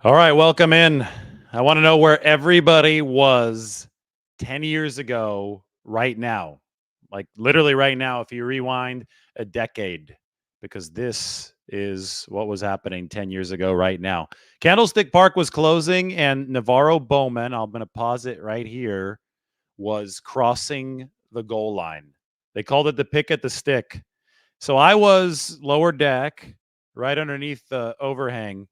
All right, welcome in. I want to know where everybody was 10 years ago right now. Like literally right now, if you rewind a decade, because this is what was happening 10 years ago right now. Candlestick Park was closing, and Navarro Bowman, I'm going to pause it right here, was crossing the goal line. They called it the pick at the stick. So I was lower deck, right underneath the overhang,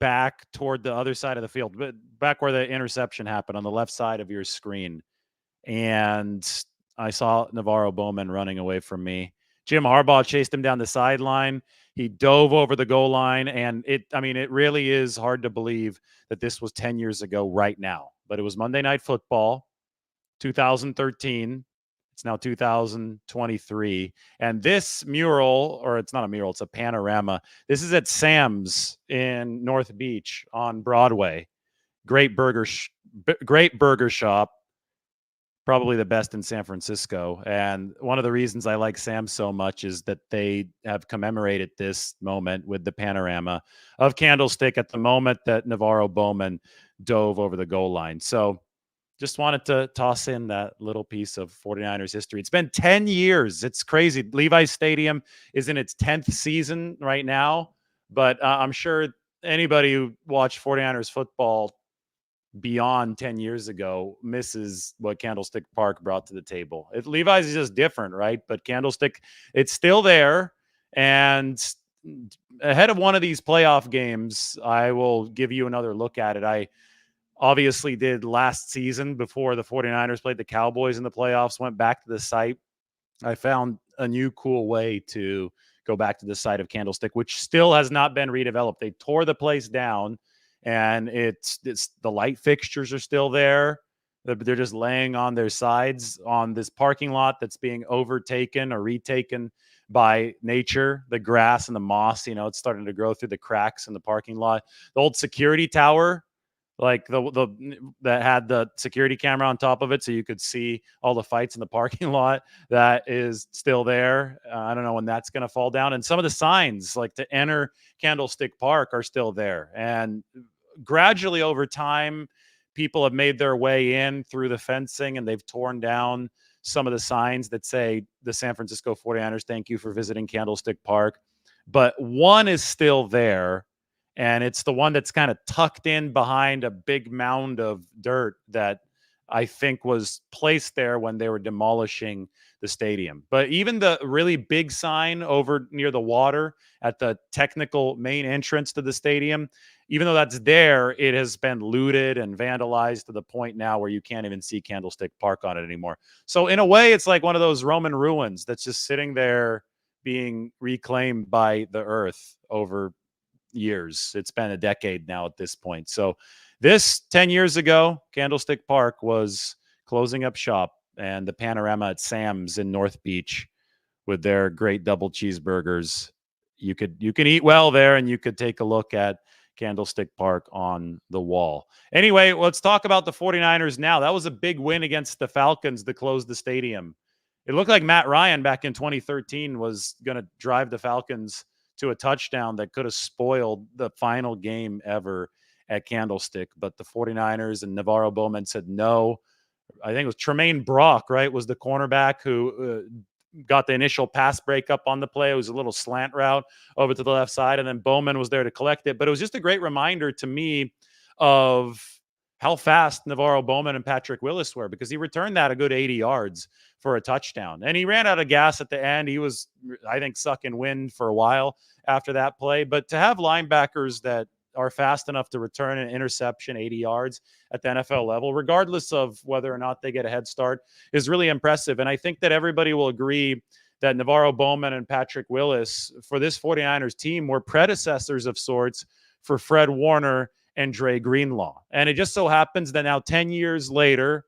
back toward the other side of the field, but back where the interception happened on the left side of your screen. And I saw Navarro Bowman running away from me. Jim Harbaugh chased him down the sideline. He dove over the goal line. And it really is hard to believe that this was 10 years ago right now. But it was Monday Night Football, 2013. It's now 2023. And this mural, or it's not a mural, it's a panorama. This is at Sam's in North Beach on Broadway. Great great burger shop, probably the best in San Francisco. And one of the reasons I like Sam's so much is that they have commemorated this moment with the panorama of Candlestick at the moment that Navarro Bowman dove over the goal line. So just wanted to toss in that little piece of 49ers history. It's been 10 years. It's crazy. Levi's Stadium is in its 10th season right now, but I'm sure anybody who watched 49ers football beyond 10 years ago misses what Candlestick Park brought to the table. Levi's is just different, right? But Candlestick, it's still there. And ahead of one of these playoff games, I will give you another look at it. I obviously did last season before the 49ers played the Cowboys in the playoffs, went back to the site. I found a new cool way to go back to the site of Candlestick, which still has not been redeveloped. They tore the place down, and it's the light fixtures are still there. They're just laying on their sides on this parking lot that's being overtaken or retaken by nature. The grass and the moss, it's starting to grow through the cracks in the parking lot. The old security tower, like the that had the security camera on top of it so you could see all the fights in the parking lot, that is still there. I don't know when that's going to fall down. And some of the signs like to enter Candlestick Park are still there. And gradually over time, people have made their way in through the fencing, and they've torn down some of the signs that say the San Francisco 49ers, thank you for visiting Candlestick Park. But one is still there, and it's the one that's kind of tucked in behind a big mound of dirt that I think was placed there when they were demolishing the stadium. But even the really big sign over near the water at the technical main entrance to the stadium, even though that's there, it has been looted and vandalized to the point now where you can't even see Candlestick Park on it anymore. So in a way, it's like one of those Roman ruins that's just sitting there being reclaimed by the earth over years. It's been a decade now at this point. So this 10 years ago, Candlestick Park was closing up shop, and the panorama at Sam's in North Beach with their great double cheeseburgers. You can eat well there, and you could take a look at Candlestick Park on the wall. Anyway, let's talk about the 49ers now. That was a big win against the Falcons to close the stadium. It looked like Matt Ryan back in 2013 was going to drive the Falcons to a touchdown that could have spoiled the final game ever at Candlestick. But the 49ers and Navarro Bowman said no. I think it was Tremaine Brock, right, was the cornerback who got the initial pass breakup on the play. It was a little slant route over to the left side, and then Bowman was there to collect it. But it was just a great reminder to me of how fast Navarro Bowman and Patrick Willis were, because he returned that a good 80 yards for a touchdown. And he ran out of gas at the end. He was, I think, sucking wind for a while after that play. But to have linebackers that are fast enough to return an interception 80 yards at the NFL level, regardless of whether or not they get a head start, is really impressive. And I think that everybody will agree that Navarro Bowman and Patrick Willis for this 49ers team were predecessors of sorts for Fred Warner and Dre Greenlaw. And it just so happens that now 10 years later,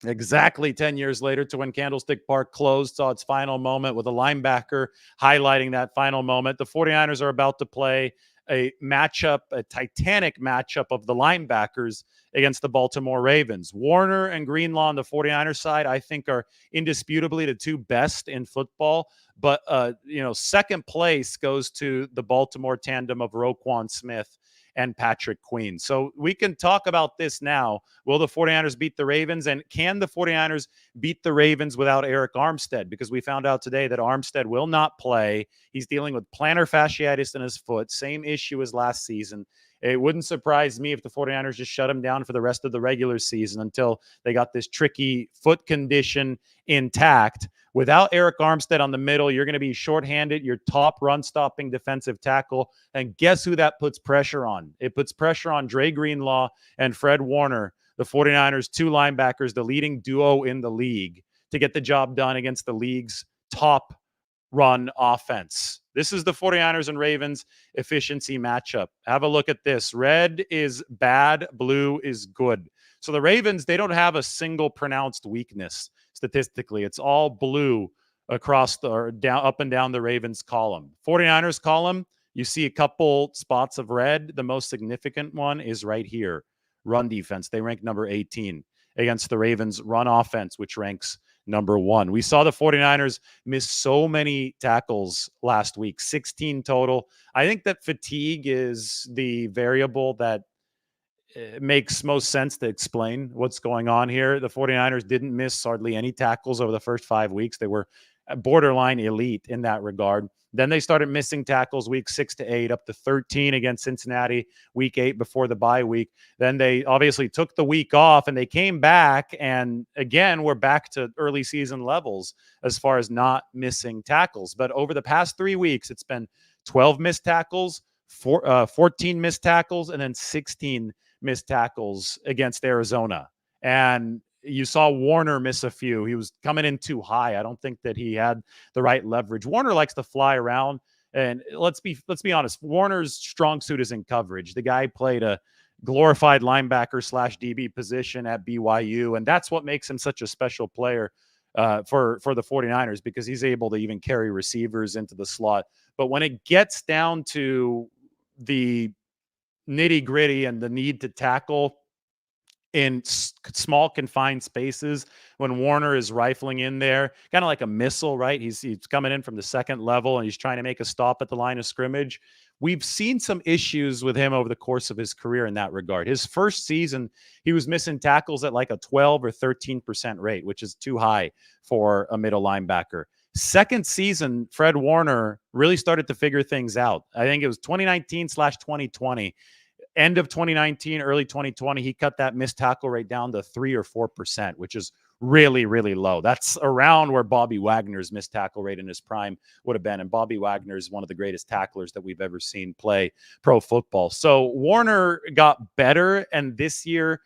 exactly 10 years later to when Candlestick Park closed, saw its final moment with a linebacker highlighting that final moment. The 49ers are about to play a matchup, a titanic matchup of the linebackers against the Baltimore Ravens. Warner and Greenlaw on the 49ers side, I think, are indisputably the two best in football. But, second place goes to the Baltimore tandem of Roquan Smith and Patrick Queen. So we can talk about this now. Will the 49ers beat the Ravens? And can the 49ers beat the Ravens without Arik Armstead? Because we found out today that Armstead will not play. He's dealing with plantar fasciitis in his foot, same issue as last season. It wouldn't surprise me if the 49ers just shut him down for the rest of the regular season until they got this tricky foot condition intact. Without Arik Armstead on the middle, you're going to be shorthanded, your top run-stopping defensive tackle. And guess who that puts pressure on? It puts pressure on Dre Greenlaw and Fred Warner, the 49ers' two linebackers, the leading duo in the league, to get the job done against the league's top run offense. This is the 49ers and Ravens efficiency matchup. Have a look at this. Red is bad, blue is good. So the Ravens, they don't have a single pronounced weakness statistically. It's all blue across down, up and down the Ravens column. 49ers column, you see a couple spots of red. The most significant one is right here. Run defense. They rank number 18 against the Ravens run offense, which ranks number 1. We saw the 49ers miss so many tackles last week, 16 total. I think that fatigue is the variable that it makes most sense to explain what's going on here. The 49ers didn't miss hardly any tackles over the first 5 weeks. They were borderline elite in that regard. Then they started missing tackles week 6 to 8, up to 13 against Cincinnati week 8 before the bye week. Then they obviously took the week off and they came back. And again, we're back to early season levels as far as not missing tackles. But over the past 3 weeks, it's been 12 missed tackles, 14 missed tackles, and then 16 missed tackles against Arizona. And you saw Warner miss a few. He was coming in too high. I don't think that he had the right leverage. Warner likes to fly around, and let's be honest. Warner's strong suit is in coverage. The guy played a glorified linebacker / DB position at BYU, and that's what makes him such a special player for the 49ers, because he's able to even carry receivers into the slot. But when it gets down to the nitty gritty and the need to tackle in small confined spaces, when Warner is rifling in there, kind of like a missile, right? He's coming in from the second level and he's trying to make a stop at the line of scrimmage. We've seen some issues with him over the course of his career in that regard. His first season, he was missing tackles at like a 12 or 13% rate, which is too high for a middle linebacker. Second season, Fred Warner really started to figure things out. I think it was 2019/2020. End of 2019, early 2020, he cut that missed tackle rate down to 3 or 4%, which is really, really low. That's around where Bobby Wagner's missed tackle rate in his prime would have been. And Bobby Wagner is one of the greatest tacklers that we've ever seen play pro football. So Warner got better, and this year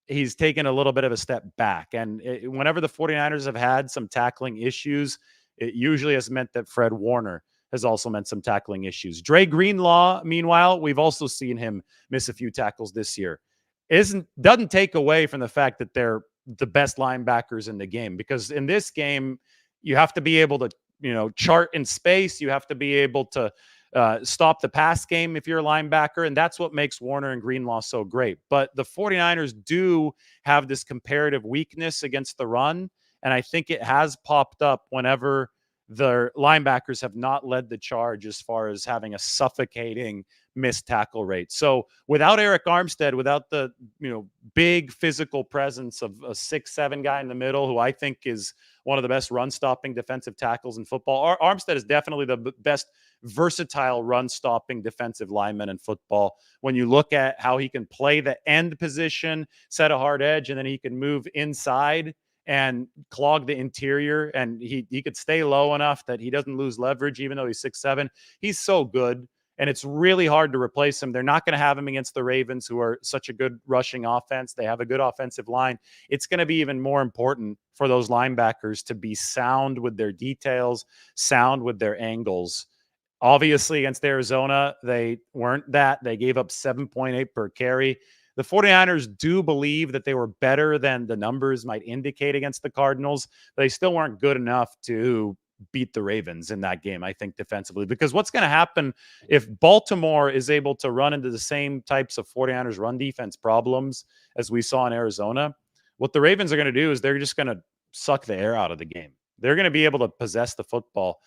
he's taken a little bit of a step back. And whenever the 49ers have had some tackling issues, it usually has meant that Fred Warner has also meant some tackling issues. Dre Greenlaw, meanwhile, we've also seen him miss a few tackles this year. Doesn't take away from the fact that they're the best linebackers in the game, because in this game, you have to be able to, chart in space. You have to be able to stop the pass game if you're a linebacker, and that's what makes Warner and Greenlaw so great. But the 49ers do have this comparative weakness against the run, and I think it has popped up whenever the linebackers have not led the charge as far as having a suffocating missed tackle rate. So without Arik Armstead, without the big physical presence of a 6'7" guy in the middle, who I think is one of the best run-stopping defensive tackles in football, Armstead is definitely the best versatile run-stopping defensive lineman in football. When you look at how he can play the end position, set a hard edge, and then he can move inside and clog the interior, and he could stay low enough that he doesn't lose leverage, even though he's 6'7". He's so good, and it's really hard to replace him. They're not going to have him against the Ravens, who are such a good rushing offense. They have a good offensive line. It's going to be even more important for those linebackers to be sound with their details, sound with their angles. Obviously, against Arizona, they weren't that. They gave up 7.8 per carry. The 49ers do believe that they were better than the numbers might indicate against the Cardinals, but they still weren't good enough to beat the Ravens in that game, I think, defensively. Because what's going to happen if Baltimore is able to run into the same types of 49ers run defense problems as we saw in Arizona, what the Ravens are going to do is they're just going to suck the air out of the game. They're going to be able to possess the football.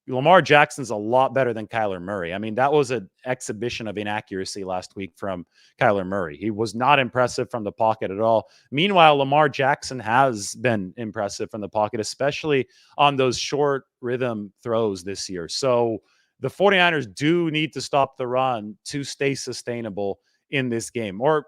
Lamar Jackson's a lot better than Kyler Murray. I mean, that was an exhibition of inaccuracy last week from Kyler Murray. He was not impressive from the pocket at all. Meanwhile, Lamar Jackson has been impressive from the pocket, especially on those short rhythm throws this year. So the 49ers do need to stop the run to stay sustainable in this game. Or,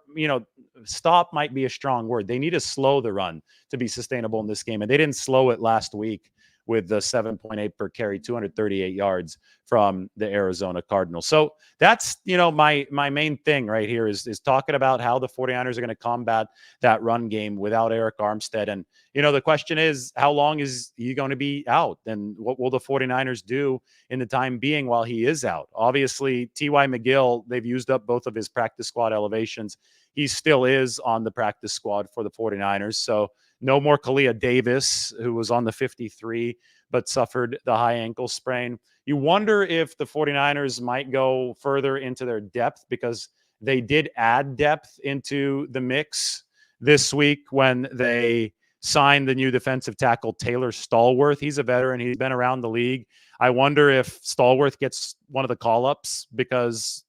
stop might be a strong word. They need to slow the run to be sustainable in this game. And they didn't slow it last week with the 7.8 per carry, 238 yards from the Arizona Cardinals. So that's, my main thing right here is talking about how the 49ers are going to combat that run game without Arik Armstead. And, the question is, how long is he going to be out? And what will the 49ers do in the time being while he is out? Obviously, T.Y. McGill, they've used up both of his practice squad elevations. He still is on the practice squad for the 49ers. So no more Kalia Davis, who was on the 53, but suffered the high ankle sprain. You wonder if the 49ers might go further into their depth, because they did add depth into the mix this week when they signed the new defensive tackle, Taylor Stallworth. He's a veteran. He's been around the league. I wonder if Stallworth gets one of the call-ups because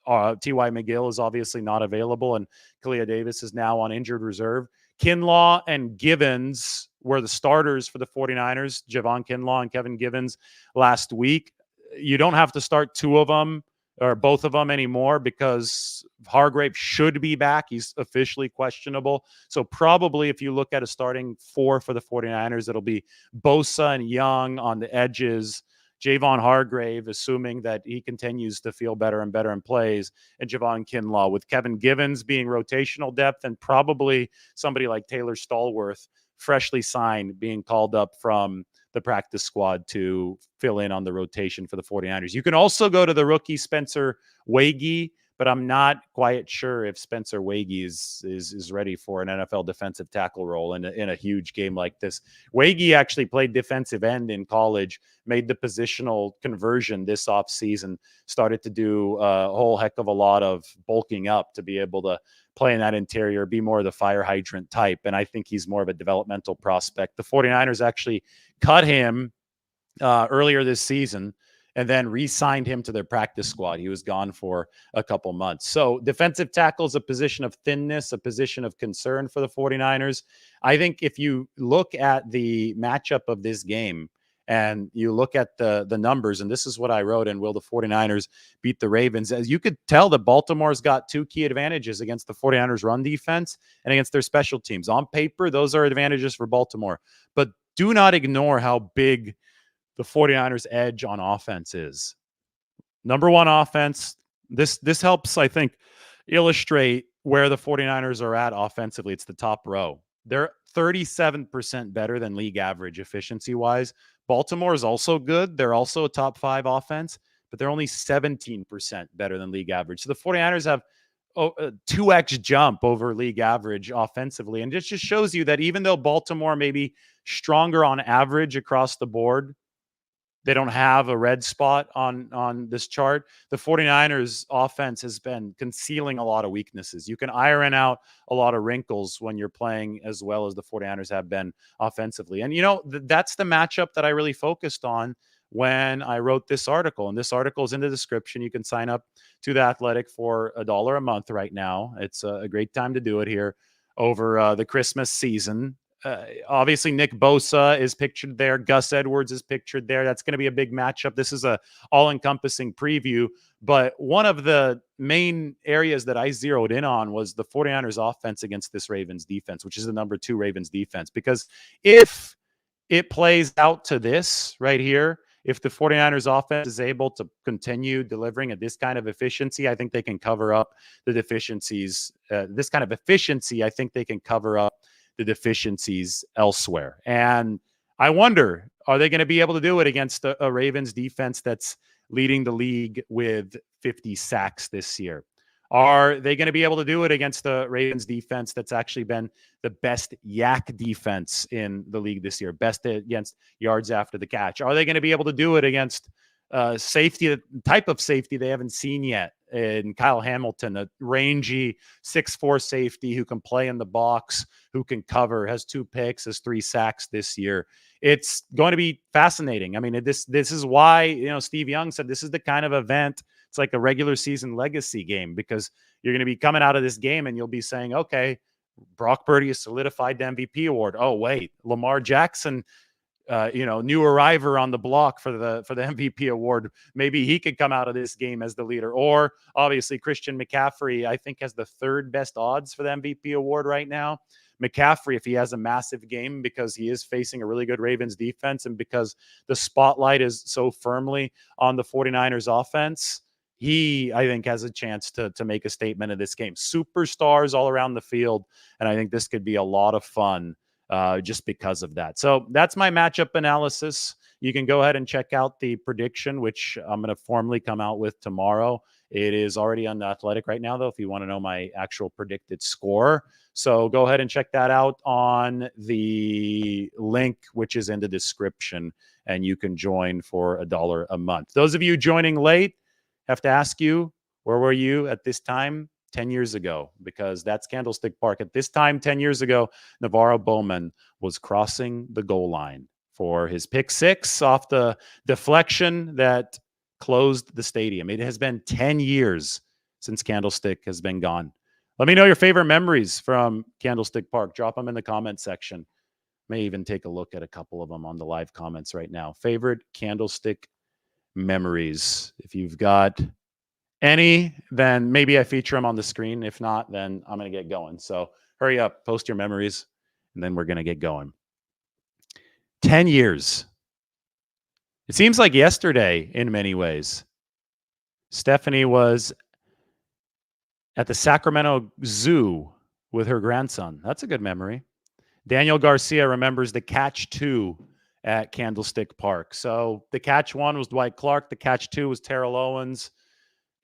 T.Y. McGill is obviously not available and Kalia Davis is now on injured reserve. Kinlaw and Givens were the starters for the 49ers, Javon Kinlaw and Kevin Givens last week. You don't have to start two of them or both of them anymore because Hargrave should be back. He's officially questionable. So probably if you look at a starting four for the 49ers, it'll be Bosa and Young on the edges, Javon Hargrave, assuming that he continues to feel better and better and plays, and Javon Kinlaw, with Kevin Givens being rotational depth and probably somebody like Taylor Stallworth, freshly signed, being called up from the practice squad to fill in on the rotation for the 49ers. You can also go to the rookie Spencer Wagee, but I'm not quite sure if Spencer Wagee is ready for an NFL defensive tackle role in a huge game like this. Wagee actually played defensive end in college, made the positional conversion this offseason, started to do a whole heck of a lot of bulking up to be able to play in that interior, be more of the fire hydrant type. And I think he's more of a developmental prospect. The 49ers actually cut him earlier this season and then re-signed him to their practice squad. He was gone for a couple months. So defensive tackle is a position of thinness, a position of concern for the 49ers. I think if you look at the matchup of this game and you look at the numbers, and this is what I wrote in Will the 49ers Beat the Ravens, as you could tell that Baltimore's got two key advantages against the 49ers run defense and against their special teams. On paper, those are advantages for Baltimore. But do not ignore how big the 49ers edge on offense is. Number one offense. This helps, I think, illustrate where the 49ers are at offensively. It's the top row. They're 37% better than league average efficiency-wise. Baltimore is also good. They're also a top 5 offense, but they're only 17% better than league average. So the 49ers have a 2x jump over league average offensively. And it just shows you that even though Baltimore may be stronger on average across the board, they don't have a red spot on this chart. The 49ers offense has been concealing a lot of weaknesses. You can iron out a lot of wrinkles when you're playing as well as the 49ers have been offensively. And, that's the matchup that I really focused on when I wrote this article. And this article is in the description. You can sign up to The Athletic for $1 a month right now. It's a great time to do it here over the Christmas season. Obviously, Nick Bosa is pictured there. Gus Edwards is pictured there. That's going to be a big matchup. This is a all-encompassing preview. But one of the main areas that I zeroed in on was the 49ers offense against this Ravens defense, which is the number 2 Ravens defense. Because if it plays out to this right here, if the 49ers offense is able to continue delivering at this kind of efficiency, I think they can cover up the deficiencies. This kind of efficiency, I think they can cover up the deficiencies elsewhere. And I wonder, are they going to be able to do it against a Ravens defense that's leading the league with 50 sacks this year? Are they going to be able to do it against the Ravens defense that's actually been the best yak defense in the league this year, best against yards after the catch? Are they going to be able to do it against safety, the type of safety they haven't seen yet in Kyle Hamilton, a rangy 6'4" safety who can play in the box, who can cover, has 2 picks, has 3 sacks this year. It's going to be fascinating. I mean, this is why, Steve Young said this is the kind of event. It's like a regular season legacy game, because you're going to be coming out of this game and you'll be saying, okay, Brock Purdy has solidified the MVP award. Oh, wait, Lamar Jackson, new arriver on the block for the MVP award. Maybe he could come out of this game as the leader. Or obviously Christian McCaffrey, I think, has the 3rd best odds for the MVP award right now. McCaffrey, if he has a massive game, because he is facing a really good Ravens defense and because the spotlight is so firmly on the 49ers offense, he, I think, has a chance to make a statement in this game. Superstars all around the field, and I think this could be a lot of fun just because of that. So that's my matchup analysis. You can go ahead and check out the prediction, which I'm going to formally come out with tomorrow. It is already on The Athletic right now, though, if you want to know my actual predicted score. So go ahead and check that out on the link, which is in the description, and you can join for $1 a month. Those of you joining late, have to ask you, where were you at this time 10 years ago? Because that's Candlestick Park. At this time 10 years ago, Navarro Bowman was crossing the goal line for his pick 6 off the deflection that closed the stadium. It has been 10 years since Candlestick has been gone. Let me know your favorite memories from Candlestick Park. Drop them in the comment section. May even take a look at a couple of them on the live comments right now. Favorite Candlestick memories. If you've got any, then maybe I feature them on the screen. If not, then I'm going to get going. So hurry up, post your memories, and then we're going to get going. 10 years. It seems like yesterday in many ways. Stephanie was at the Sacramento Zoo with her grandson. That's a good memory. Daniel Garcia remembers the catch 2 at Candlestick Park. So the catch 1 was Dwight Clark. The catch 2 was Terrell Owens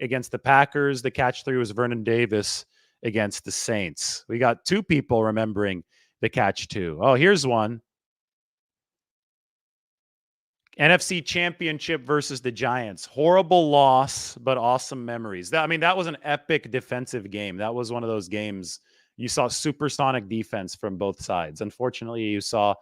against the Packers. The catch 3 was Vernon Davis against the Saints. We got 2 people remembering the catch 2. Oh, here's one. NFC Championship versus the Giants. Horrible loss, but awesome memories. That was an epic defensive game. That was one of those games you saw supersonic defense from both sides. Unfortunately, you saw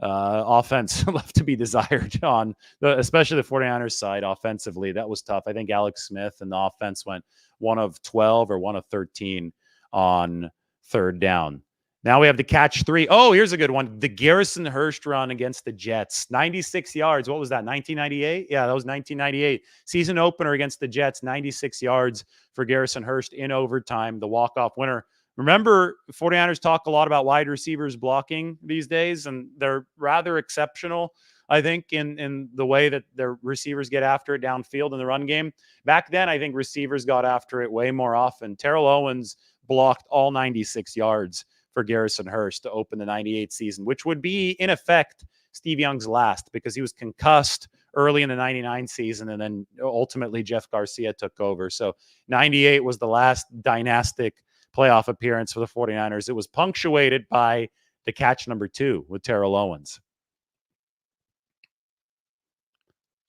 offense left to be desired on especially the 49ers side offensively. That was tough. I think Alex Smith and the offense went 1 of 12 or 1 of 13 on 3rd down. Now we have the catch 3. Oh, here's a good one. The Garrison Hurst run against the Jets. 96 yards. What was that, 1998? Yeah, that was 1998. Season opener against the Jets. 96 yards for Garrison Hurst in overtime. The walk-off winner. Remember, 49ers talk a lot about wide receivers blocking these days, and they're rather exceptional, I think, in the way that their receivers get after it downfield in the run game. Back then, I think receivers got after it way more often. Terrell Owens blocked all 96 yards for Garrison Hurst to open the 98 season, which would be, in effect, Steve Young's last, because he was concussed early in the 99 season, and then ultimately Jeff Garcia took over. So 98 was the last dynastic playoff appearance for the 49ers. It was punctuated by the catch number 2 with Terrell Owens.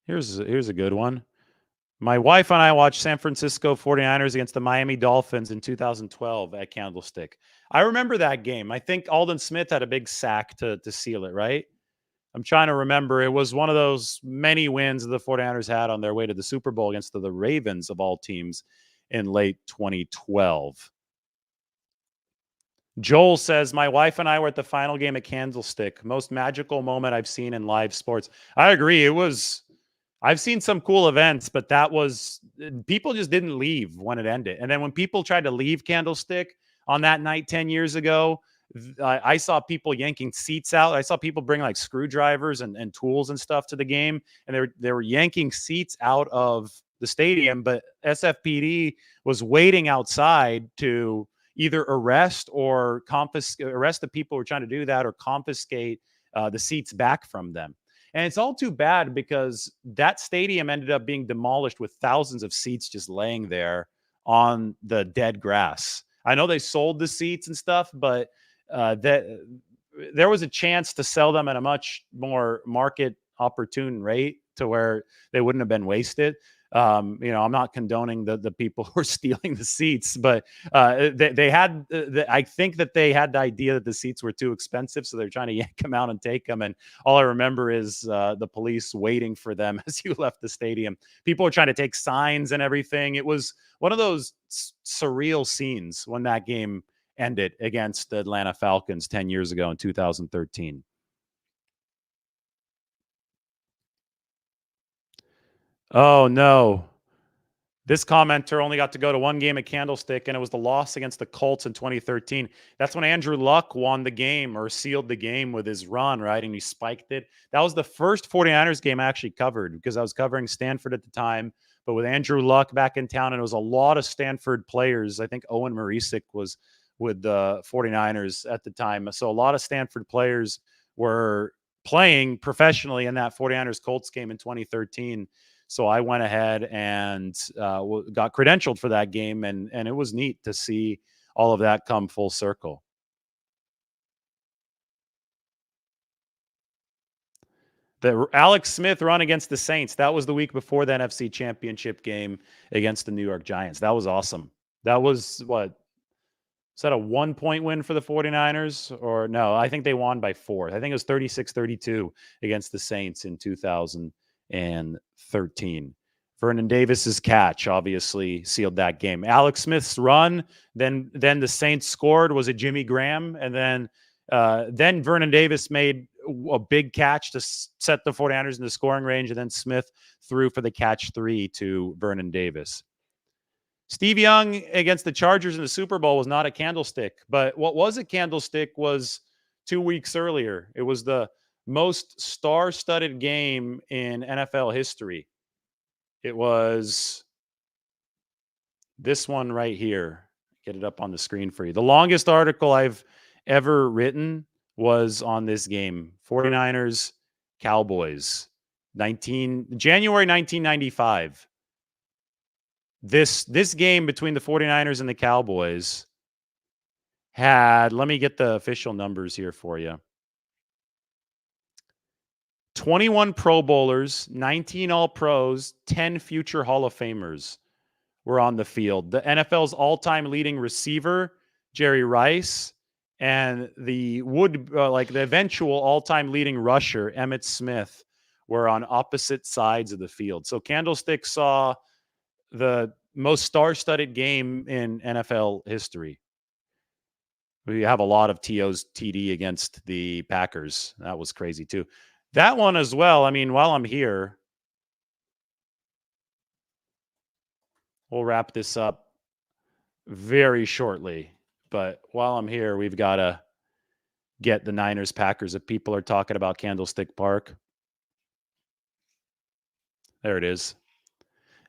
Here's a good one. My wife and I watched San Francisco 49ers against the Miami Dolphins in 2012 at Candlestick. I remember that game. I think Aldon Smith had a big sack to seal it, right? I'm trying to remember. It was one of those many wins the 49ers had on their way to the Super Bowl against the Ravens, of all teams, in late 2012. Joel says, my wife and I were at the final game at Candlestick. Most magical moment I've seen in live sports. I agree. I've seen some cool events, but people just didn't leave when it ended. And then when people tried to leave Candlestick on that night 10 years ago, I saw people yanking seats out. I saw people bring like screwdrivers and tools and stuff to the game. And they were yanking seats out of the stadium, but SFPD was waiting outside to either arrest the people who were trying to do that, or confiscate the seats back from them. And it's all too bad, because that stadium ended up being demolished with thousands of seats just laying there on the dead grass. I know they sold the seats and stuff, but that there was a chance to sell them at a much more market opportune rate to where they wouldn't have been wasted. I'm not condoning the people who are stealing the seats, but they had. I think that they had the idea that the seats were too expensive, so they're trying to yank them out and take them. And all I remember is the police waiting for them as you left the stadium. People were trying to take signs and everything. It was one of those surreal scenes when that game ended against the Atlanta Falcons 10 years ago in 2013. Oh, no. This commenter only got to go to one game at Candlestick, and it was the loss against the Colts in 2013. That's when Andrew Luck won the game or sealed the game with his run, right? And he spiked it. That was the first 49ers game I actually covered because I was covering Stanford at the time. But with Andrew Luck back in town, and it was a lot of Stanford players. I think Owen Marisic was with the 49ers at the time. So a lot of Stanford players were playing professionally in that 49ers Colts game in 2013. So I went ahead and got credentialed for that game, and it was neat to see all of that come full circle. The Alex Smith run against the Saints, that was the week before the NFC Championship game against the New York Giants. That was awesome. That was what? Is that a 1-point win for the 49ers? Or no, I think they won by 4. I think it was 36-32 against the Saints in 2013. Vernon Davis's catch obviously sealed that game. Alex Smith's run, then the Saints scored. Was it Jimmy Graham? And then Vernon Davis made a big catch to set the 49ers in the scoring range, and then Smith threw for the catch 3 to Vernon Davis. Steve Young against the Chargers in the Super Bowl was not a Candlestick, but what was a Candlestick was 2 weeks earlier. It was the most star-studded game in NFL history. It was this one right here. Get it up on the screen for you. The longest article I've ever written was on this game. 49ers, Cowboys, January 1995. This game between the 49ers and the Cowboys had, let me get the official numbers here for you. 21 Pro Bowlers, 19 All-Pros, 10 future Hall of Famers were on the field. The NFL's all-time leading receiver, Jerry Rice, and the eventual all-time leading rusher, Emmitt Smith, were on opposite sides of the field. So Candlestick saw the most star-studded game in NFL history. We have a lot of TOs TD against the Packers. That was crazy too. That one as well. I mean, while I'm here, we'll wrap this up very shortly. But while I'm here, we've got to get the Niners Packers. If people are talking about Candlestick Park, there it is.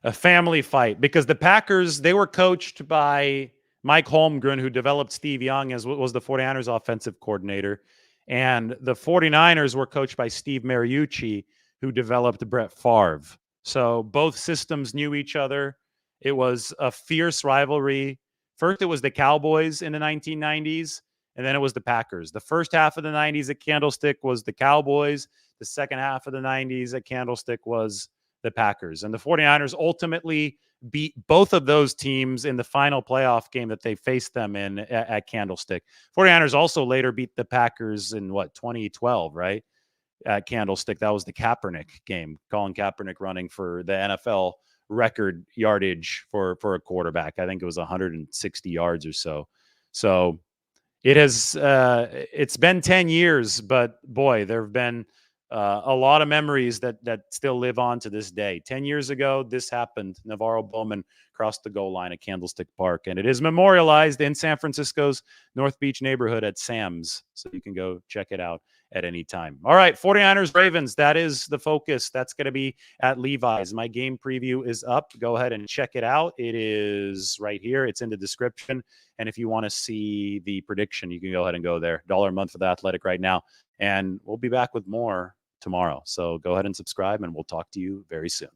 A family fight, because the Packers, they were coached by Mike Holmgren, who developed Steve Young as was the 49ers offensive coordinator. And the 49ers were coached by Steve Mariucci, who developed Brett Favre. So both systems knew each other. It was a fierce rivalry. First, it was the Cowboys in the 1990s, and then it was the Packers. The first half of the 90s at Candlestick was the Cowboys. The second half of the 90s at Candlestick was the Packers. And the 49ers ultimately beat both of those teams in the final playoff game that they faced them in at Candlestick. 49ers also later beat the Packers in 2012, right? At Candlestick. That was the Kaepernick game. Colin Kaepernick running for the NFL record yardage for a quarterback. I think it was 160 yards or so. So it has, it's been 10 years, but boy, there have been a lot of memories that still live on to this day. 10 years ago, this happened. Navarro Bowman crossed the goal line at Candlestick Park, and it is memorialized in San Francisco's North Beach neighborhood at Sam's. So you can go check it out at any time. All right, 49ers Ravens, that is the focus. That's going to be at Levi's. My game preview is up. Go ahead and check it out. It is right here. It's in the description. And if you want to see the prediction, you can go ahead and go there. $1 a month for the Athletic right now. And we'll be back with more tomorrow. So go ahead and subscribe, and we'll talk to you very soon.